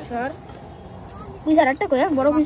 sir বুঝা একটা কই বড় বুঝ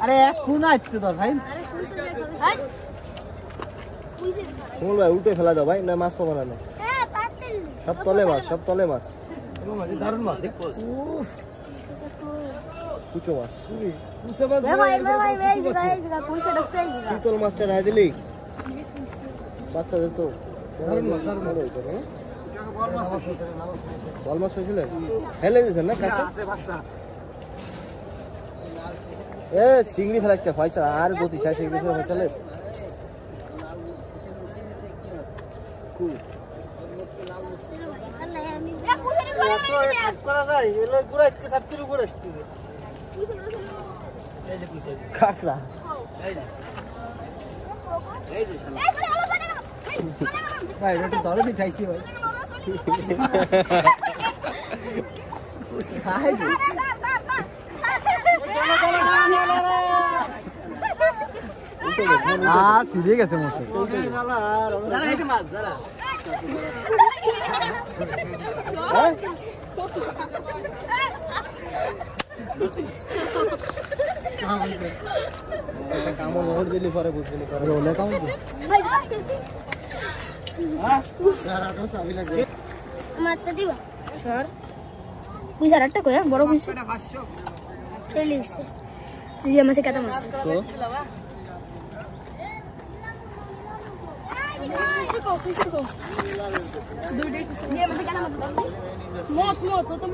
আরে কোন আসছে তোর ভাই সুমন ভাই উল্টে ফেলা দাও ভাই না মাছ পাবো না সব তলে মাছ দারুণ মাছ কুচো মাছ শীতল মাছটা রায় দিলি বাচ্চা যেত বল মাছ হয়েছিলেন ফেলে দিয়েছেন না কাছে এ চিংড়ি ফেলাচ্ছে ফয়সাল আর গতি চাই চিংড়ি ফয়সালের কাঁকড়া ভাই এটা ধরে দি খাইছি ভাই ছিড়ে গেছে মশলা কামড় মোড় দিলি পরে বুঝবি ওলে কামড় মারতে দিবা স্যার বুঝা একটা কই বড় বুঝ চলে গেছে তুই আমাকে কাটা মাছ তো দুইটাই দিয়ে আমাকে কাটা মাছ মত তো